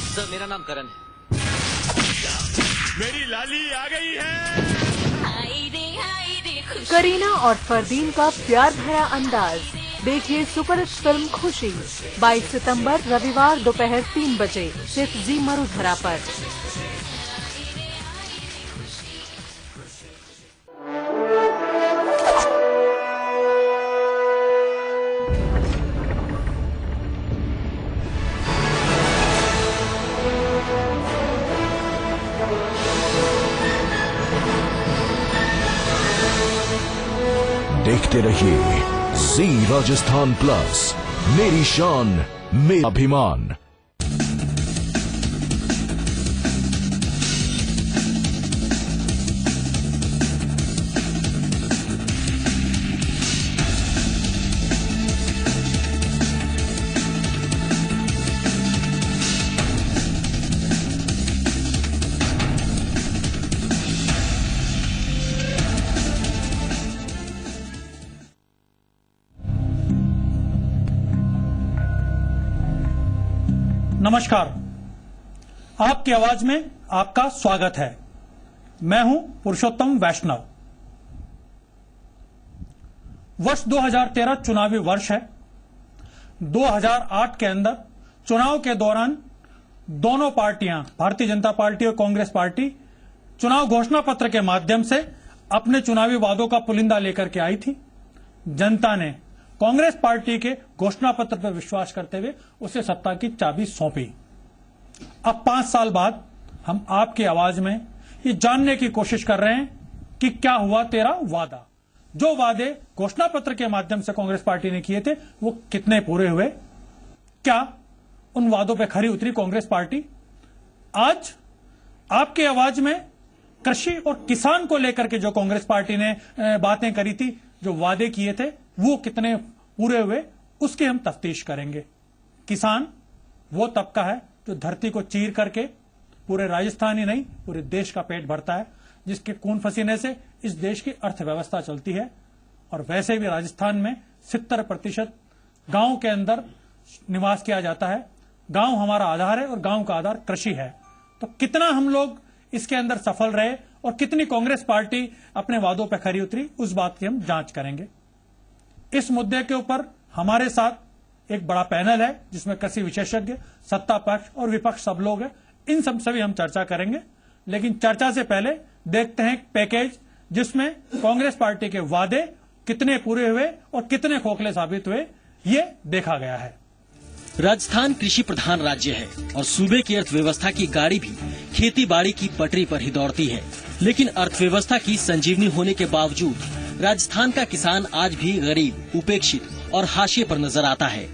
Sir, मेरा नाम करण है। मेरी लाली आ गई है। करीना और फरदीन का प्यार भरा अंदाज। देखिए सुपरहिट फिल्म खुशी 22 सितंबर रविवार दोपहर 3 बजे सिर्फ जी मरुधरा पर। देखते रहिए जी राजस्थान प्लस, मेरी शान मेरा अभिमान। नमस्कार, आपकी आवाज में आपका स्वागत है। मैं हूं पुरुषोत्तम वैष्णव। वर्ष 2013 चुनावी वर्ष है। 2008 के अंदर चुनाव के दौरान दोनों पार्टियां, भारतीय जनता पार्टी और कांग्रेस पार्टी, चुनाव घोषणा पत्र के माध्यम से अपने चुनावी वादों का पुलिंदा लेकर के आई थी। जनता ने कांग्रेस पार्टी के घोषणा पत्र पर विश्वास करते हुए उसे सत्ता की चाबी सौंपी। अब 5 साल बाद हम आपकी आवाज में ये जानने की कोशिश कर रहे हैं कि क्या हुआ तेरा वादा। जो वादे घोषणा पत्र के माध्यम से कांग्रेस पार्टी ने किए थे वो कितने पूरे हुए? क्या उन वादों पर खरी उतरी कांग्रेस पार्टी? आज आपकी आवाज में कृषि और किसान को लेकर के जो कांग्रेस पार्टी ने बातें करी थी, जो वादे किए थे, वो कितने पूरे हुए, उसकी हम तफ्तीश करेंगे। किसान वो तबका है जो धरती को चीर करके पूरे राजस्थान ही नहीं पूरे देश का पेट भरता है, जिसके खून पसीने से इस देश की अर्थव्यवस्था चलती है। और वैसे भी राजस्थान में 70% गांव के अंदर निवास किया जाता है। गांव हमारा आधार है और गांव का आधार कृषि है। तो कितना हम लोग इसके अंदर सफल रहे और कितनी कांग्रेस पार्टी अपने वादों पर खरी उतरी, उस बात की हम जांच करेंगे। इस मुद्दे के ऊपर हमारे साथ एक बड़ा पैनल है जिसमें कृषि विशेषज्ञ, सत्ता पक्ष और विपक्ष सब लोग हैं। इन सब से भी हम चर्चा करेंगे। लेकिन चर्चा से पहले देखते हैं एक पैकेज जिसमें कांग्रेस पार्टी के वादे कितने पूरे हुए और कितने खोखले साबित हुए, ये देखा गया है। राजस्थान कृषि प्रधान राज्य है और सूबे की अर्थव्यवस्था की गाड़ी भी खेती बाड़ी की पटरी पर ही दौड़ती है। लेकिन अर्थव्यवस्था की संजीवनी होने के बावजूद राजस्थान का किसान आज भी गरीब, उपेक्षित और हाशिए पर नजर आता है।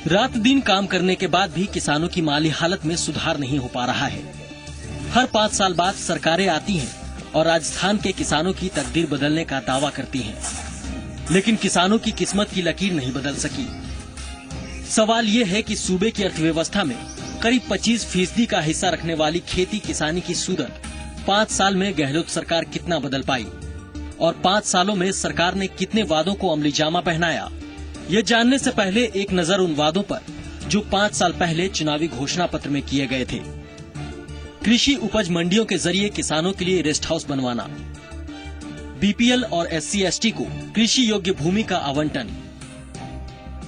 रात दिन काम करने के बाद भी किसानों की माली हालत में सुधार नहीं हो पा रहा है। हर 5 साल बाद सरकारें आती हैं और राजस्थान के किसानों की तकदीर बदलने का दावा करती हैं, लेकिन किसानों की किस्मत की लकीर नहीं बदल सकी। सवाल ये है कि सूबे की अर्थव्यवस्था में करीब 25% का हिस्सा रखने वाली खेती किसानी की सूरत 5 साल में गहलोत सरकार कितना बदल पाई और 5 सालों में सरकार ने कितने वादों को अमली जामा पहनाया। ये जानने से पहले एक नजर उन वादों पर जो 5 साल पहले चुनावी घोषणा पत्र में किए गए थे। कृषि उपज मंडियों के जरिए किसानों के लिए रेस्ट हाउस बनवाना, बीपीएल और SC/ST को कृषि योग्य भूमि का आवंटन,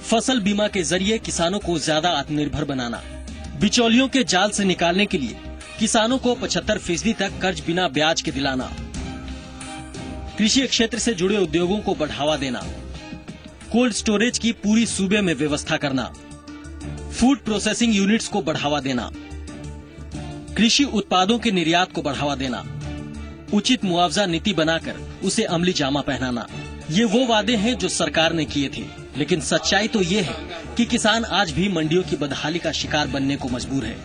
फसल बीमा के जरिए किसानों को ज्यादा आत्मनिर्भर बनाना, बिचौलियों के जाल से निकालने के लिए किसानों को 75% तक कर्ज बिना ब्याज के दिलाना, कृषि क्षेत्र से जुड़े उद्योगों को बढ़ावा देना, कोल्ड स्टोरेज की पूरी सूबे में व्यवस्था करना, फूड प्रोसेसिंग यूनिट्स को बढ़ावा देना, कृषि उत्पादों के निर्यात को बढ़ावा देना, उचित मुआवजा नीति बनाकर उसे अमली जामा पहनाना। ये वो वादे हैं जो सरकार ने किए थे, लेकिन सच्चाई तो ये है कि किसान आज भी मंडियों की बदहाली का शिकार बनने को मजबूर है।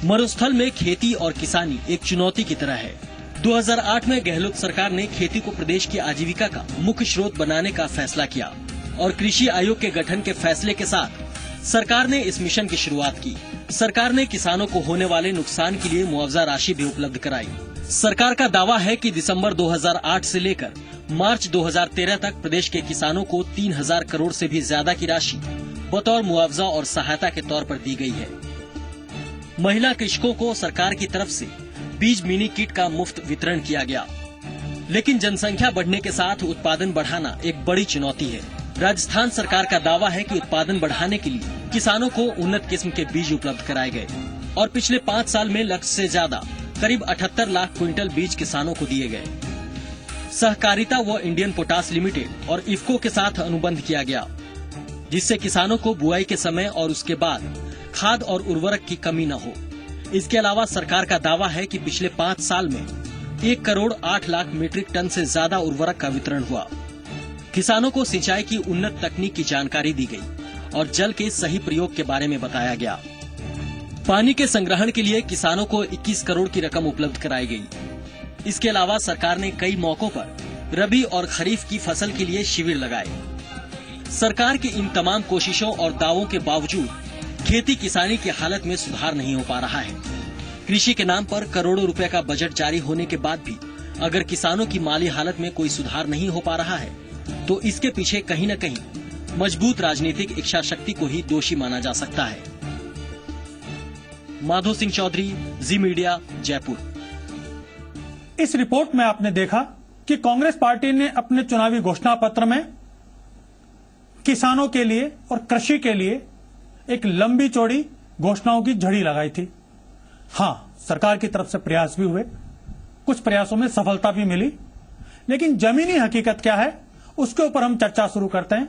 मरुस्थल में खेती और किसानी एक चुनौती की तरह है। 2008 में गहलोत सरकार ने खेती को प्रदेश की आजीविका का मुख्य स्रोत बनाने का फैसला किया और कृषि आयोग के गठन के फैसले के साथ सरकार ने इस मिशन की शुरुआत की। सरकार ने किसानों को होने वाले नुकसान के लिए मुआवजा राशि भी उपलब्ध कराई। सरकार का दावा है कि दिसंबर 2008 से लेकर मार्च 2013 तक प्रदेश के किसानों को 3000 करोड़ से भी ज्यादा की राशि बतौर मुआवजा और सहायता के तौर पर दी गई है। महिला कृषकों को सरकार की तरफ से बीज मिनी किट का मुफ्त वितरण किया गया। लेकिन जनसंख्या बढ़ने के साथ उत्पादन बढ़ाना एक बड़ी चुनौती है। राजस्थान सरकार का दावा है कि उत्पादन बढ़ाने के लिए किसानों को उन्नत किस्म के बीज उपलब्ध कराए गए और पिछले 5 साल में लक्ष्य से ज्यादा करीब 78 लाख क्विंटल बीज किसानों को दिए गए। सहकारिता व इंडियन पोटास लिमिटेड और इफ्को के साथ अनुबंध किया गया, जिससे किसानों को बुआई के समय और उसके बाद खाद और उर्वरक की कमी न हो। इसके अलावा सरकार का दावा है कि पिछले 5 साल में 1 करोड़ 8 लाख मीट्रिक टन से ज्यादा उर्वरक का वितरण हुआ। किसानों को सिंचाई की उन्नत तकनीक की जानकारी दी गई और जल के सही प्रयोग के बारे में बताया गया। पानी के संग्रहण के लिए किसानों को 21 करोड़ की रकम उपलब्ध कराई गई। इसके अलावा सरकार ने कई मौकों पर रबी और खरीफ की फसल के लिए शिविर लगाए। सरकार की इन तमाम कोशिशों और दावों के बावजूद खेती किसानी की हालत में सुधार नहीं हो पा रहा है। कृषि के नाम पर करोड़ों रुपए का बजट जारी होने के बाद भी अगर किसानों की माली हालत में कोई सुधार नहीं हो पा रहा है तो इसके पीछे कहीं न कहीं मजबूत राजनीतिक इच्छा शक्ति को ही दोषी माना जा सकता है। माधो सिंह चौधरी, जी मीडिया, जयपुर। इस रिपोर्ट में आपने देखा कि कांग्रेस पार्टी ने अपने चुनावी घोषणा पत्र में किसानों के लिए और कृषि के लिए एक लंबी चौड़ी घोषणाओं की झड़ी लगाई थी। हां, सरकार की तरफ से प्रयास भी हुए, कुछ प्रयासों में सफलता भी मिली, लेकिन जमीनी हकीकत क्या है उसके ऊपर हम चर्चा शुरू करते हैं।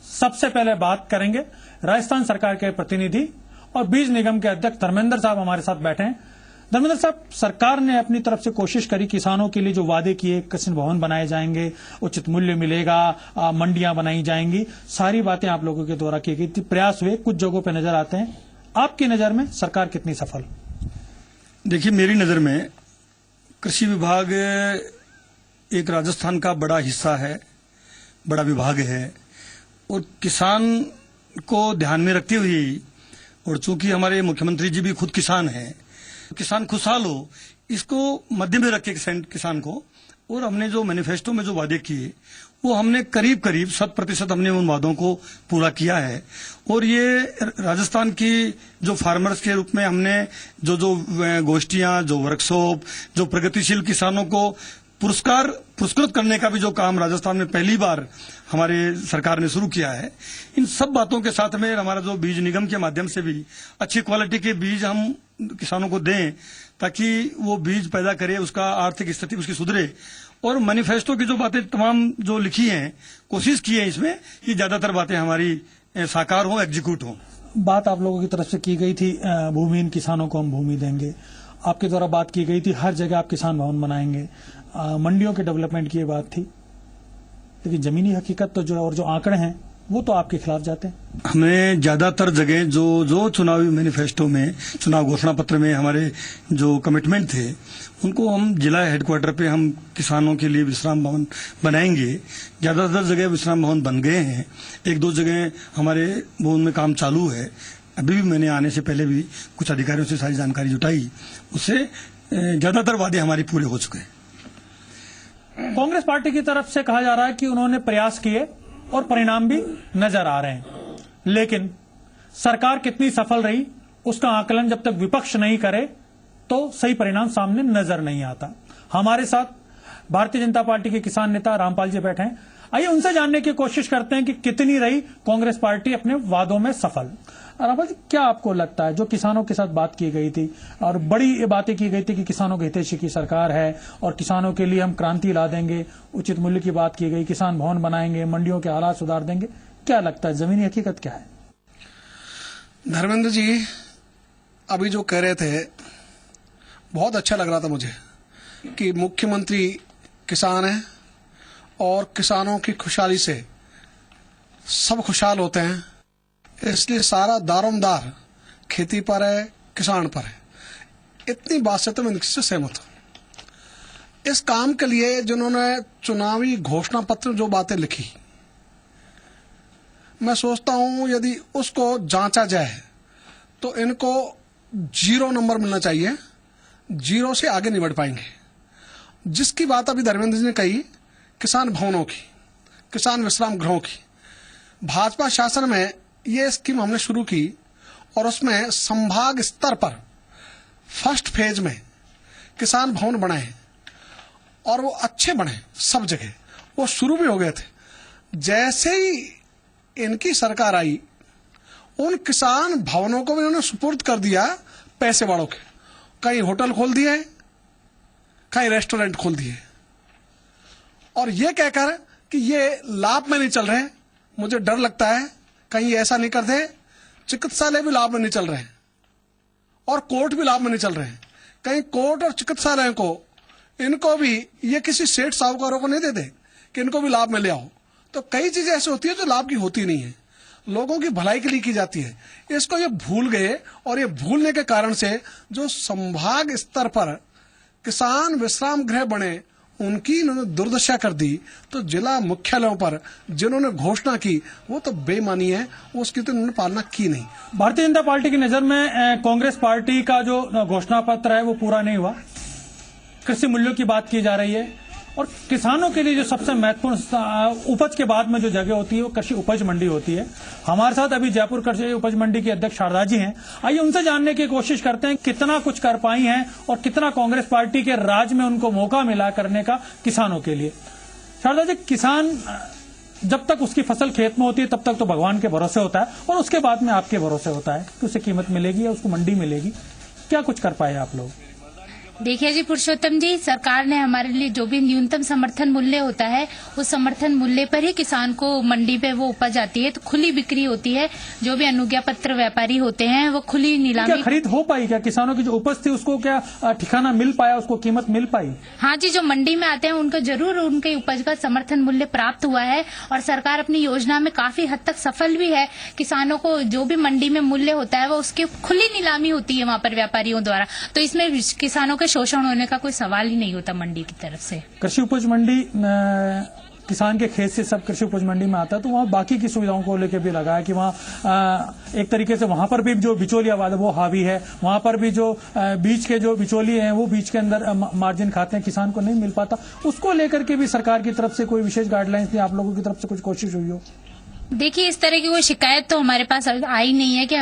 सबसे पहले बात करेंगे राजस्थान सरकार के प्रतिनिधि और बीज निगम के अध्यक्ष धर्मेंद्र साहब हमारे साथ बैठे हैं। धर्मेंद्र साहब, सरकार ने अपनी तरफ से कोशिश करी, किसानों के लिए जो वादे किए, किसान भवन बनाए जाएंगे, उचित मूल्य मिलेगा, मंडियां बनाई जाएंगी, सारी बातें आप लोगों के द्वारा की गई थी, प्रयास हुए, कुछ जगहों पे नजर आते हैं। आपकी नजर में सरकार कितनी सफल? देखिए, मेरी नजर में कृषि विभाग एक राजस्थान का बड़ा हिस्सा है, बड़ा विभाग है और किसान को ध्यान में रखते हुए, और चूंकि हमारे मुख्यमंत्री जी भी खुद किसान हैं, किसान खुशहाल हो इसको मध्य में रखे किसान को, और हमने जो मैनिफेस्टो में जो वादे किए वो हमने करीब 100% हमने उन वादों को पूरा किया है। और ये राजस्थान की जो फार्मर्स के रूप में हमने जो गोष्ठियां, जो वर्कशॉप, जो प्रगतिशील किसानों को पुरस्कृत करने का भी जो काम राजस्थान में पहली बार हमारे सरकार ने शुरू किया है, इन सब बातों के साथ में हमारा जो बीज निगम के माध्यम से भी अच्छी क्वालिटी के बीज हम किसानों को दें ताकि वो बीज पैदा करे, उसका आर्थिक स्थिति उसकी सुधरे। और मैनिफेस्टो की जो बातें तमाम जो लिखी हैं, कोशिश की है इसमें कि ज्यादातर बातें हमारी साकार हो, एग्जीक्यूट हो। बात आप लोगों की तरफ से की गई थी, भूमिहीन किसानों को हम भूमि देंगे, आपके द्वारा बात की गई थी हर जगह आप किसान भवन बनाएंगे, मंडियों के डेवलपमेंट की ये बात थी, लेकिन जमीनी हकीकत तो जो और जो आंकड़े हैं वो तो आपके खिलाफ जाते हैं। हमें ज्यादातर जगह जो चुनावी मैनिफेस्टो में, चुनाव घोषणा पत्र में हमारे जो कमिटमेंट थे उनको हम जिला हेडक्वार्टर पे हम किसानों के लिए विश्राम भवन बनाएंगे। ज्यादातर जगह विश्राम भवन बन गए हैं, 1-2 जगह हमारे भवन में काम चालू है। अभी भी मैंने आने से पहले भी कुछ अधिकारियों से सारी जानकारी जुटाई, उससे ज्यादातर वादे हमारे पूरे हो चुके हैं। कांग्रेस पार्टी की तरफ से कहा जा रहा है कि उन्होंने प्रयास किए और परिणाम भी नजर आ रहे हैं, लेकिन सरकार कितनी सफल रही उसका आकलन जब तक विपक्ष नहीं करे तो सही परिणाम सामने नजर नहीं आता। हमारे साथ भारतीय जनता पार्टी के किसान नेता रामपाल जी बैठे हैं, आइए उनसे जानने की कोशिश करते हैं कि कितनी रही कांग्रेस पार्टी अपने वादों में सफल। रामपाल जी, क्या आपको लगता है जो किसानों के साथ बात की गई थी और बड़ी बातें की गई थी कि किसानों के हितैषी की सरकार है और किसानों के लिए हम क्रांति ला देंगे, उचित मूल्य की बात की गई, किसान भवन बनाएंगे, मंडियों के हालात सुधार देंगे, क्या लगता है जमीनी हकीकत क्या है? धर्मेंद्र जी अभी जो कह रहे थे बहुत अच्छा लग रहा था मुझे कि मुख्यमंत्री किसान है और किसानों की खुशहाली से सब खुशहाल होते हैं, इसलिए सारा दारोमदार खेती पर है, किसान पर है। इतनी बात से तो मैं इससे सहमत हूं। इस काम के लिए जिन्होंने चुनावी घोषणा पत्र जो बातें लिखी, मैं सोचता हूं यदि उसको जांचा जाए तो इनको 0 नंबर मिलना चाहिए, 0 से आगे नहीं बढ़ पाएंगे। जिसकी बात अभी धर्मेंद्र जी ने कही, किसान भवनों की, किसान विश्राम गृहों की, भाजपा शासन में ये स्कीम हमने शुरू की और उसमें संभाग स्तर पर फर्स्ट फेज में किसान भवन बनाए और वो अच्छे बने सब जगह, वो शुरू भी हो गए थे। जैसे ही इनकी सरकार आई उन किसान भवनों को भी उन्होंने सुपुर्द कर दिया पैसे वालों के। कहीं होटल खोल दिए, कहीं रेस्टोरेंट खोल दिए और ये कहकर कि ये लाभ में नहीं चल रहे, मुझे डर लगता है कहीं ऐसा नहीं कर दे चिकित्सालय भी लाभ में नहीं चल रहे हैं और कोर्ट भी लाभ में नहीं चल रहे हैं, कहीं कोर्ट और चिकित्सालय को इनको भी ये किसी सेठ साहूकारों को नहीं दे दे कि इनको भी लाभ में ले आओ। तो कई चीजें ऐसी होती है जो लाभ की होती नहीं है, लोगों की भलाई के लिए की जाती है। इसको ये भूल गए और ये भूलने के कारण से जो संभाग स्तर पर किसान विश्राम गृह बने उनकी इन्होंने दुर्दशा कर दी। तो जिला मुख्यालयों पर जिन्होंने घोषणा की वो तो बेईमानी है, उसकी तो इन्होंने पालना की नहीं। भारतीय जनता पार्टी की नजर में कांग्रेस पार्टी का जो घोषणा पत्र है वो पूरा नहीं हुआ। कृषि मूल्यों की बात की जा रही है और किसानों के लिए जो सबसे महत्वपूर्ण उपज के बाद में जो जगह होती है वो कृषि उपज मंडी होती है। हमारे साथ अभी जयपुर कृषि उपज मंडी के अध्यक्ष शारदा जी हैं। आइए उनसे जानने की कोशिश करते हैं कितना कुछ कर पाई हैं और कितना कांग्रेस पार्टी के राज में उनको मौका मिला करने का किसानों के लिए। शारदा जी, किसान जब तक उसकी फसल खेत में होती है तब तक तो भगवान के भरोसे होता है और उसके बाद में आपके भरोसे होता है कि उसे कीमत मिलेगी या उसको मंडी मिलेगी। क्या कुछ कर पाए आप लोग? देखिए जी पुरुषोत्तम जी, सरकार ने हमारे लिए जो भी न्यूनतम समर्थन मूल्य होता है उस समर्थन मूल्य पर ही किसान को मंडी पे वो उपज आती है। तो खुली बिक्री होती है, जो भी अनुज्ञा पत्र व्यापारी होते हैं वो खुली नीलामी। क्या खरीद हो पाई? क्या किसानों की जो उपज थी उसको क्या ठिकाना मिल पाया, उसको कीमत मिल पाई? हाँ जी, जो मंडी में आते हैं उनको जरूर उनके उपज का समर्थन मूल्य प्राप्त हुआ है और सरकार अपनी योजना में काफी हद तक सफल भी है। किसानों को जो भी मंडी में मूल्य होता है वो उसकी खुली नीलामी होती है वहाँ पर व्यापारियों द्वारा। तो इसमें किसानों शोषण होने का कोई सवाल ही नहीं होता मंडी की तरफ से। कृषि उपज मंडी किसान के खेत से सब कृषि उपज मंडी में आता है तो वहाँ बाकी की सुविधाओं को लेकर भी लगा है कि वहाँ एक तरीके से वहाँ पर भी जो बिचौली आवाज है वो हावी है। वहाँ पर भी जो बीज के जो बिचौली हैं वो बीज के अंदर मार्जिन खाते हैं, किसान को नहीं मिल पाता। उसको लेकर के भी सरकार की तरफ से कोई विशेष गाइडलाइंस नहीं, आप लोगों की तरफ से कुछ कोशिश हुई हो? देखिए, इस तरह की कोई शिकायत तो हमारे पास आई नहीं है कि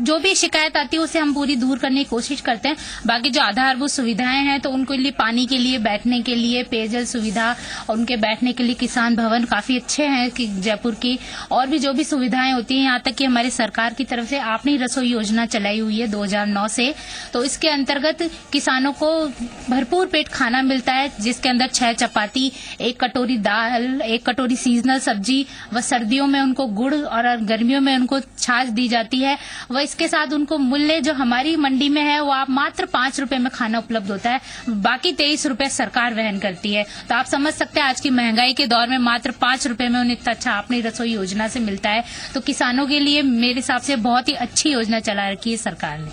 जो भी शिकायत आती है उसे हम पूरी दूर करने की कोशिश करते हैं। बाकी जो आधारभूत सुविधाएं हैं तो उनके लिए पानी के लिए, बैठने के लिए, पेयजल सुविधा और उनके बैठने के लिए किसान भवन काफी अच्छे हैं कि जयपुर की। और भी जो भी सुविधाएं होती हैं, यहाँ तक कि हमारी सरकार की तरफ से आपने रसोई योजना चलाई हुई है 2009 से, तो इसके अंतर्गत किसानों को भरपूर पेट खाना मिलता है जिसके अंदर 6 चपाती, 1 कटोरी दाल, 1 कटोरी सीजनल सब्जी व सर्दियों में उनको गुड़ और गर्मियों में उनको छाछ दी जाती है। वह इसके साथ उनको मूल्य जो हमारी मंडी में है वो आप मात्र 5 रुपए में खाना उपलब्ध होता है, बाकी 23 रुपए सरकार वहन करती है। तो आप समझ सकते हैं आज की महंगाई के दौर में मात्र 5 रुपए में उन्हें इतना अच्छा अपनी रसोई योजना से मिलता है। तो किसानों के लिए मेरे हिसाब से बहुत ही अच्छी योजना चला रखी है सरकार ने।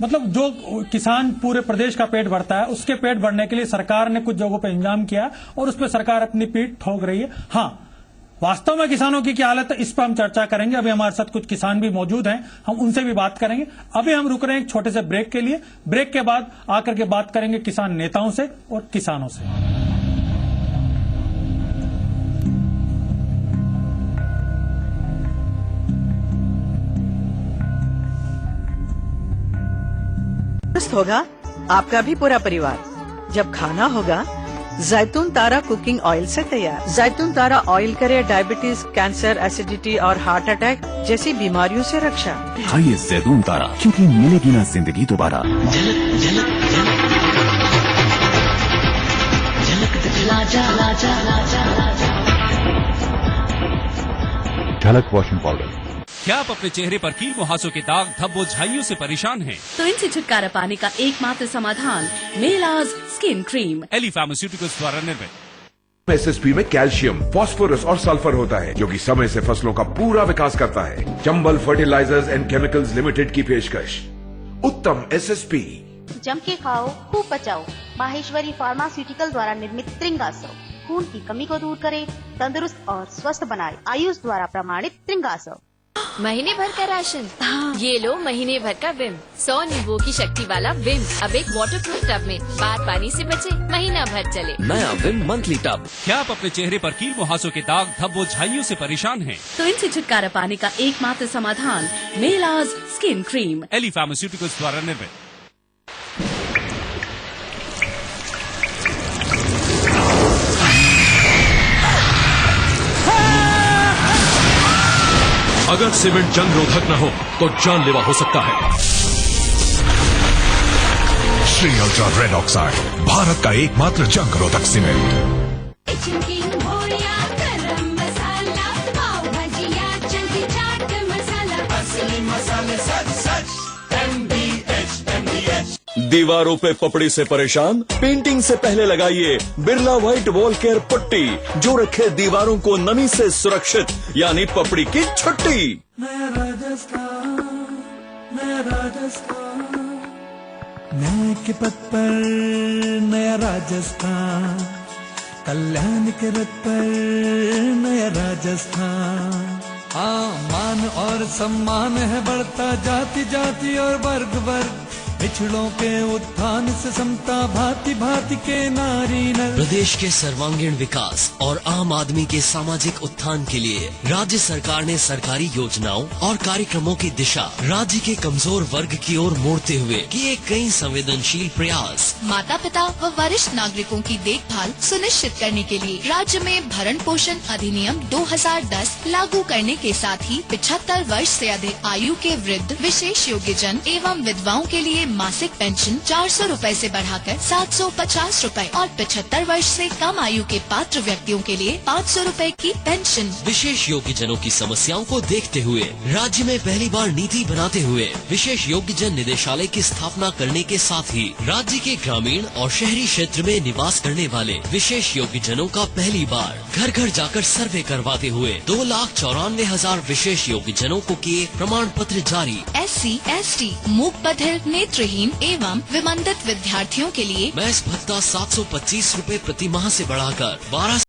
मतलब जो किसान पूरे प्रदेश का पेट भरता है उसके पेट भरने के लिए सरकार ने कुछ जगहों पर इंतजाम किया और उस पर सरकार अपनी पीठ ठोक रही है। हाँ, वास्तव में किसानों की क्या हालत है इस पर हम चर्चा करेंगे। अभी हमारे साथ कुछ किसान भी मौजूद हैं, हम उनसे भी बात करेंगे। अभी हम रुक रहे हैं एक छोटे से ब्रेक के लिए। ब्रेक के बाद आकर के बात करेंगे किसान नेताओं से और किसानों से। होगा आपका भी पूरा परिवार जब खाना होगा जैतून तारा कुकिंग ऑयल से तैयार। जैतून तारा ऑयल करे डायबिटीज, कैंसर, एसिडिटी और हार्ट अटैक जैसी बीमारियों से रक्षा। खाइए जैतून तारा, क्योंकि मिलेगी ना जिंदगी दोबारा। झलक वॉशिंग पाउडर। क्या आप अपने चेहरे पर कील मुहासों के दाग, धब्बों, झाइयों से परेशान हैं? तो इनसे छुटकारा पाने का एकमात्र समाधान Melaz skin cream, Elly pharmaceuticals द्वारा निर्मित। एसएसपी में कैल्शियम, फास्फोरस और सल्फर होता है जो कि समय से फसलों का पूरा विकास करता है। Chambal fertilisers and chemicals limited की पेशकश उत्तम एसएसपी। जम के खाओ, खूब बचाओ। माहेश्वरी फार्मास्यूटिकल द्वारा निर्मित त्रिंगासव खून की कमी को दूर करे, तंदुरुस्त और स्वस्थ बनाए। आयुष द्वारा प्रमाणित त्रिंगासव। महीने भर का राशन। ये लो महीने भर का विम। 100 नींबुओं की शक्ति वाला विम अब एक वाटरप्रूफ टब में। बार पानी से बचे, महीना भर चले। नया विम मंथली टब। क्या आप अपने चेहरे पर कील मुहासों के दाग धब्बों झाइयों से परेशान हैं? तो इनसे छुटकारा पाने का एकमात्र समाधान Melaz skin cream. Elly pharmaceuticals द्वारा निर्मित। अगर सीमेंट जंग रोधक न हो तो जानलेवा हो सकता है। Shri ultra red oxide, Bharat का एकमात्र जंग रोधक सीमेंट। दीवारों पे पपड़ी से परेशान? पेंटिंग से पहले लगाइए Birla white wall care putty, जो रखे दीवारों को नमी से सुरक्षित, यानी पपड़ी की छुट्टी। नया राजस्थान, नया राजस्थान, नए के पथ पर नया राजस्थान, कल्याण के रथ पर नया राजस्थान। हाँ, मान और सम्मान है बढ़ता, जाति जाति और वर्ग वर्ग, पिछड़ों के उत्थान से समता, भांति भांति के नारी नर। प्रदेश के सर्वांगीण विकास और आम आदमी के सामाजिक उत्थान के लिए राज्य सरकार ने सरकारी योजनाओं और कार्यक्रमों की दिशा राज्य के कमजोर वर्ग की ओर मोड़ते हुए किए कई संवेदनशील प्रयास। माता पिता व वरिष्ठ नागरिकों की देखभाल सुनिश्चित करने के लिए राज्य में भरण पोषण अधिनियम 2010 लागू करने के साथ ही 75 वर्ष से अधिक आयु के वृद्ध, विशेष योग्यजन एवं विधवाओं के लिए मासिक पेंशन 400 रूपए से बढ़ाकर 750 रूपए और 75 वर्ष से कम आयु के पात्र व्यक्तियों के लिए 500 रूपए की पेंशन। विशेष योग्यजनों की समस्याओं को देखते हुए राज्य में पहली बार नीति बनाते हुए विशेष योग्यजन निदेशालय की स्थापना करने के साथ ही राज्य के ग्रामीण और शहरी क्षेत्र में निवास करने वाले विशेष योग्यजनों का पहली बार घर घर जाकर सर्वे करवाते हुए 2,94,000 विशेष योग्यजनों को किए प्रमाण पत्र जारी। SC, ST, मूक बधिर, नेत्रहीन एवं विमंदित विद्यार्थियों के लिए मैस भत्ता 725 रूपए प्रति माह से बढ़ाकर 12